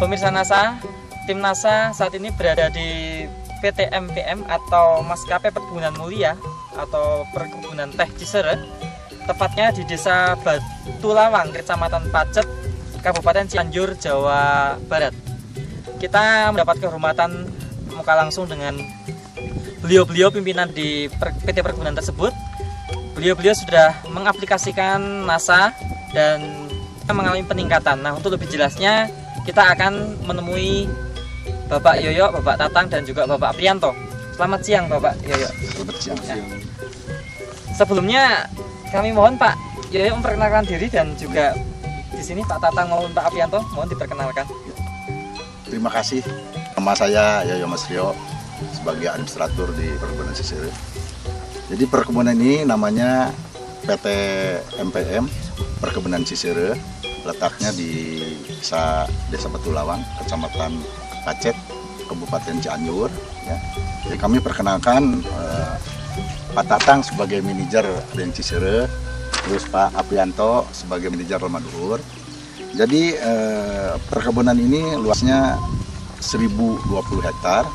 Pemirsa NASA, tim NASA saat ini berada di PT MPM atau Maskapai Perkebunan Mulia atau Perkebunan Teh Cisere, tepatnya di Desa Batulawang, Kecamatan Pacet, Kabupaten Cianjur, Jawa Barat. Kita mendapat kehormatan muka langsung dengan beliau-beliau pimpinan di PT Perkebunan tersebut. Beliau-beliau sudah mengaplikasikan NASA dan mengalami peningkatan. Nah, untuk lebih jelasnya kita akan menemui Bapak Yoyo, Bapak Tatang, dan juga Bapak Aprianto. Selamat siang Bapak Yoyo. Selamat siang. Ya. Sebelumnya kami mohon Pak Yoyo memperkenalkan diri dan juga di sini Pak Tatang maupun Pak Aprianto mohon diperkenalkan. Terima kasih. Nama saya Yoyo Mas Rio sebagai administrator di Perkebunan Cisere. Jadi perkebunan ini namanya PT MPM Perkebunan Cisere, letaknya di Desa Batulawang, Kecamatan Pacet, Kabupaten Cianjur. Ya. Jadi kami perkenalkan Pak Tatang sebagai manajer Den Cisere, terus Pak Aprianto sebagai manajer Romaduhur. Jadi perkebunan ini luasnya 1020 hektar,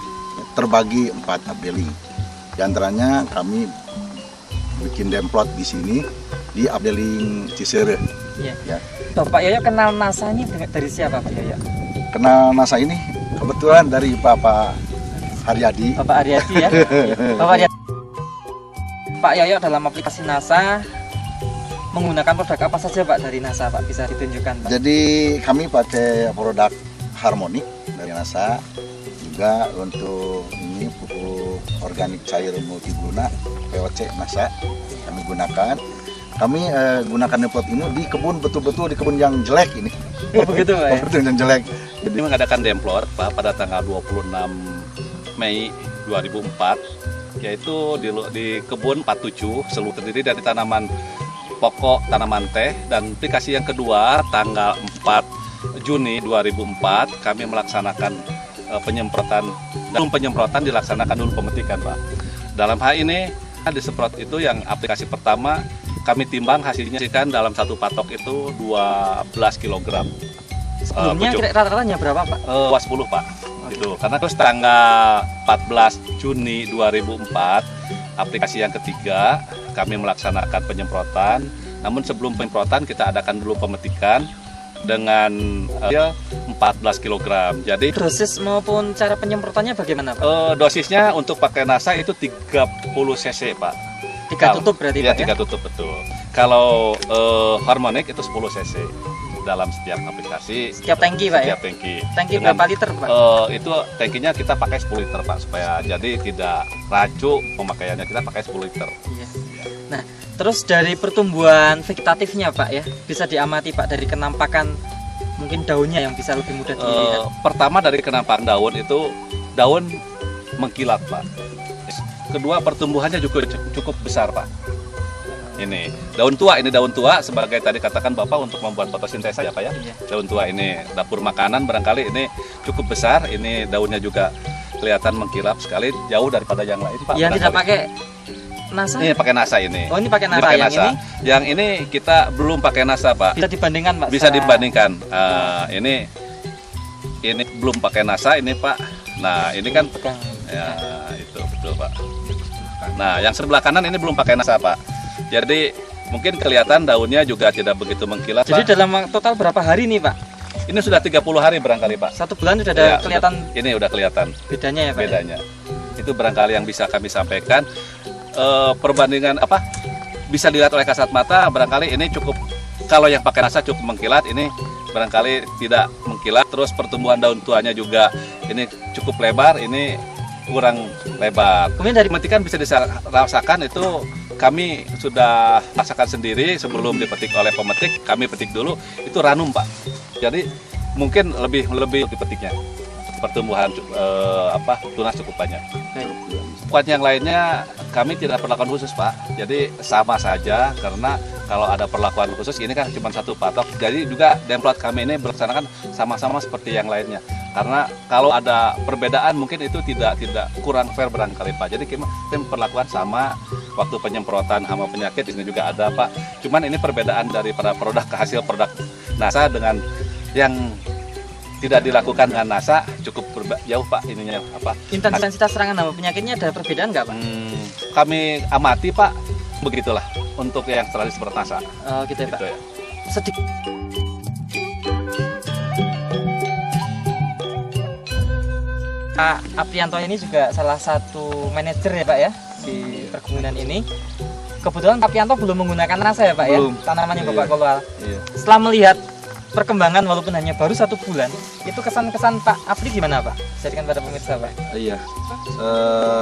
terbagi 4 updeling. Di antaranya kami bikin demplot di sini di updeling Cisere. Ya. Ya. Bapak Yoyo kenal NASA ini dari siapa Pak Yoyo? Kenal NASA ini kebetulan dari Bapak Haryadi. Bapak Haryadi ya. Bapak Haryadi. Pak Yoyo dalam aplikasi NASA menggunakan produk apa saja Pak dari NASA Pak? Bisa ditunjukkan Pak? Jadi kami pakai produk Harmonic dari NASA, juga untuk ini pupuk organik cair multiguna POC NASA kami gunakan. Kami gunakan demplot ini di kebun, betul-betul di kebun yang jelek ini. Oh begitu Pak ya? Betul yang jelek. Jadi mengadakan demplot Pak pada tanggal 26 Mei 2004, yaitu di kebun 47 seluruh terdiri dari tanaman pokok, tanaman teh. Dan aplikasi yang kedua tanggal 4 Juni 2004 kami melaksanakan penyemprotan. Sebelum penyemprotan dilaksanakan dulu pemetikan Pak. Dalam hal ini disemprot itu yang aplikasi pertama kami timbang hasilnya kan dalam satu patok itu 12 kg. Sebelumnya rata-ratanya berapa Pak? 10 Pak. Gitu. Karena terus tanggal 14 Juni 2004 aplikasi yang ketiga kami melaksanakan penyemprotan. Namun sebelum penyemprotan kita adakan dulu pemetikan dengan 14 kg. Jadi dosis maupun cara penyemprotannya bagaimana Pak? Dosisnya untuk pakai NASA itu 30 cc Pak. 3 tutup berarti ya, Pak ya? 3 tutup betul. Kalau Harmonic itu 10 cc dalam setiap aplikasi. Setiap tangki Pak ya? Setiap tangki. Tangki Dengan, berapa liter Pak? Itu tangkinya kita pakai 10 liter Pak, supaya jadi tidak rancu pemakaiannya, kita pakai 10 liter. Iya. Nah, terus dari pertumbuhan vegetatifnya Pak ya, bisa diamati Pak dari kenampakan mungkin daunnya yang bisa lebih mudah dilihat. Pertama dari kenampakan daun itu daun mengkilat Pak. Kedua pertumbuhannya juga cukup besar Pak. Ini daun tua sebagai tadi katakan Bapak untuk membuat fotosintesa ya Pak ya. Iya. Daun tua ini dapur makanan barangkali ini cukup besar. Ini daunnya juga kelihatan mengkilap sekali, jauh daripada yang lain Pak. Yang tidak pakai NASA? Ini pakai NASA ini. Oh ini pakai NASA. Pakai yang NASA. ini? Yang ini kita belum pakai NASA Pak. Bisa dibandingkan Pak? Bisa dibandingkan. Ini belum pakai NASA ini Pak. Nah ini kan ya itu betul Pak. Nah yang sebelah kanan ini belum pakai NASA Pak. Jadi mungkin kelihatan daunnya juga tidak begitu mengkilat. Jadi Pak. dalam total berapa hari nih Pak? Ini sudah 30 hari barangkali Pak. 1 bulan sudah ada Ya, kelihatan. Ini udah kelihatan Bedanya ya Pak? bedanya. Itu barangkali yang bisa kami sampaikan. Perbandingan apa? Bisa dilihat oleh kasat mata. Barangkali ini cukup. Kalau yang pakai NASA cukup mengkilat, ini barangkali tidak mengkilat. Terus pertumbuhan daun tuanya juga ini cukup lebar. Ini kurang lebar. Kemudian dari Metikan bisa dirasakan itu kami sudah rasakan sendiri sebelum dipetik oleh pemetik. Kami petik dulu itu ranum Pak. Jadi mungkin lebih dipetiknya. Pertumbuhan tunas cukup banyak. Buat yang lainnya kami tidak perlakuan khusus Pak. Jadi sama saja karena kalau ada perlakuan khusus ini kan cuma satu patok. Jadi juga demplot kami ini berlaksanakan sama-sama seperti yang lainnya. Karena kalau ada perbedaan mungkin itu tidak kurang fair barangkali Pak. Jadi kita perlakuan sama waktu penyemprotan hama penyakit ini juga ada Pak. Cuman ini perbedaan daripada produk ke hasil produk NASA dengan yang tidak dilakukan dengan NASA cukup jauh Pak ininya apa. Intensitas serangan hama penyakitnya ada perbedaan nggak Pak? Kami amati Pak, begitulah untuk yang terjadi seperti NASA. Oh gitu ya Pak. Gitu ya. Sedikit. Pak Aprianto ini juga salah satu manajer ya Pak ya di perkebunan ini. Kebetulan Pak Aprianto belum menggunakan NASA ya Pak Belum. ya, tanamannya Iya. Bapak Kolwal. Iya. Setelah melihat perkembangan walaupun hanya baru 1 bulan, itu kesan-kesan Pak Apri gimana Pak? Jadikan pada pemirsa Pak. Iya,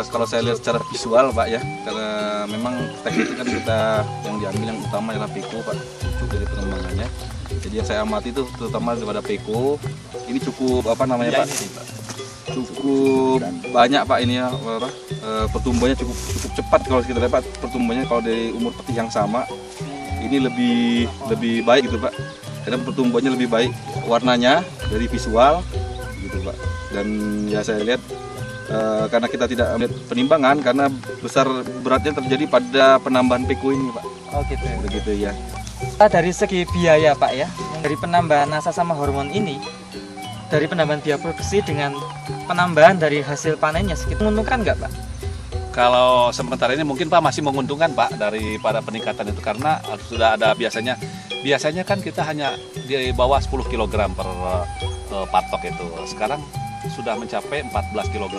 kalau saya lihat secara visual Pak ya, karena memang teknik kan kita yang diambil yang utama adalah peko Pak, cukup dari pengembangannya. Jadi yang saya amati itu terutama daripada peko, ini cukup apa namanya Pak? Cukup banyak Pak ini ya, pertumbuhannya cukup cepat kalau kita lihat Pak, pertumbuhannya kalau dari umur peti yang sama, ini lebih baik gitu Pak. Karena pertumbuhannya lebih baik, warnanya dari visual gitu Pak. Dan ya saya lihat karena kita tidak melihat penimbangan karena besar beratnya terjadi pada penambahan peko ini Pak. Oh gitu. Begitu ya. Dari segi biaya Pak ya, dari penambahan NASA sama hormon ini, dari penambahan biaya produksi dengan penambahan dari hasil panennya sekitar menguntungkan nggak Pak? Kalau sementara ini mungkin Pak masih menguntungkan Pak daripada peningkatan itu karena sudah ada biasanya kan kita hanya di bawah 10 kg per patok itu. Sekarang sudah mencapai 14 kg.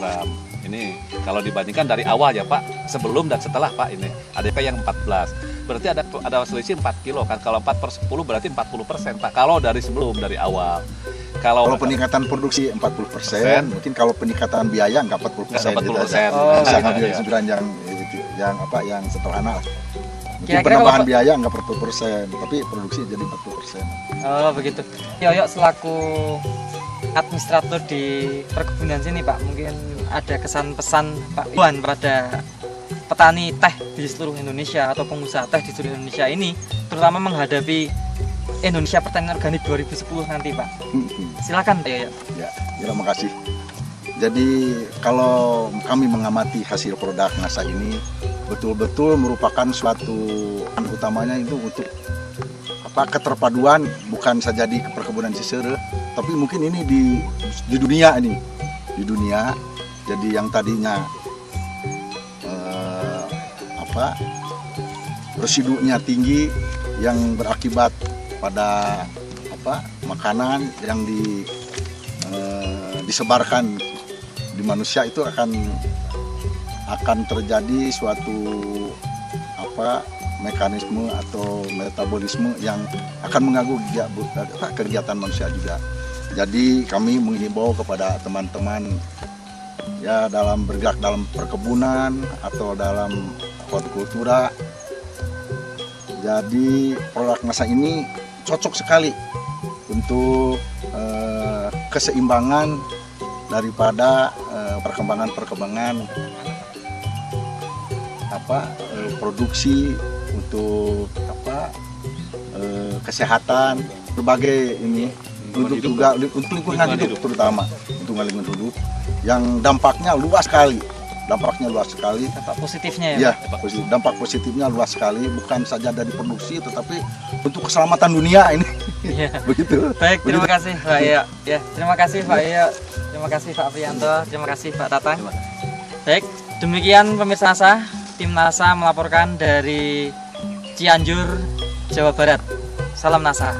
Ini kalau dibandingkan dari awal ya Pak, sebelum dan setelah Pak ini ada yang 14. Berarti ada selisih 4 kilo kan. Kalau 4/10 berarti 40% Pak. Kalau dari sebelum dari awal. Kalau peningkatan produksi 40%, mungkin kalau peningkatan biaya nggak 40%. Nggak 40%. Oh, bisa ngambil iya. kesimpulan yang sederhana lah. Mungkin Kira-kira penambahan kalau- biaya nggak 40%, tapi produksi jadi 40%. Oh begitu. Yoyo selaku administrator di perkebunan sini Pak, mungkin ada kesan pesan Pak Iwan pada petani teh di seluruh Indonesia atau pengusaha teh di seluruh Indonesia ini, terutama menghadapi Indonesia Pertanian Organik 2010 nanti Pak. Silakan Pak Yoyo. Ya, terima kasih. Jadi kalau kami mengamati hasil produk NASA ini betul-betul merupakan suatu utamanya itu untuk keterpaduan bukan saja di perkebunan Cisere, tapi mungkin ini di dunia ini, di dunia. Jadi yang tadinya residunya tinggi yang berakibat pada makanan yang disebarkan di manusia itu akan terjadi suatu mekanisme atau metabolisme yang akan mengganggu kegiatan manusia juga. Jadi kami menghimbau kepada teman-teman ya dalam bergerak dalam perkebunan atau dalam hortikultura. Jadi produk NASA ini cocok sekali untuk keseimbangan daripada perkembangan produksi untuk kesehatan berbagai ini untuk juga untuk lingkungan hidup terutama untuk lingkungan hidup yang dampaknya luas sekali. Dampak Positifnya ya. Ya, dampak positifnya luas sekali, bukan saja dari produksi tetapi untuk keselamatan dunia ini. Iya. Begitu. Baik, terima kasih Pak Yoyo. Ya, terima kasih Pak Yoyo. Terima kasih Pak Aprianto. Terima kasih Pak Tatang. Baik, demikian pemirsa NASA, tim NASA melaporkan dari Cianjur, Jawa Barat. Salam NASA.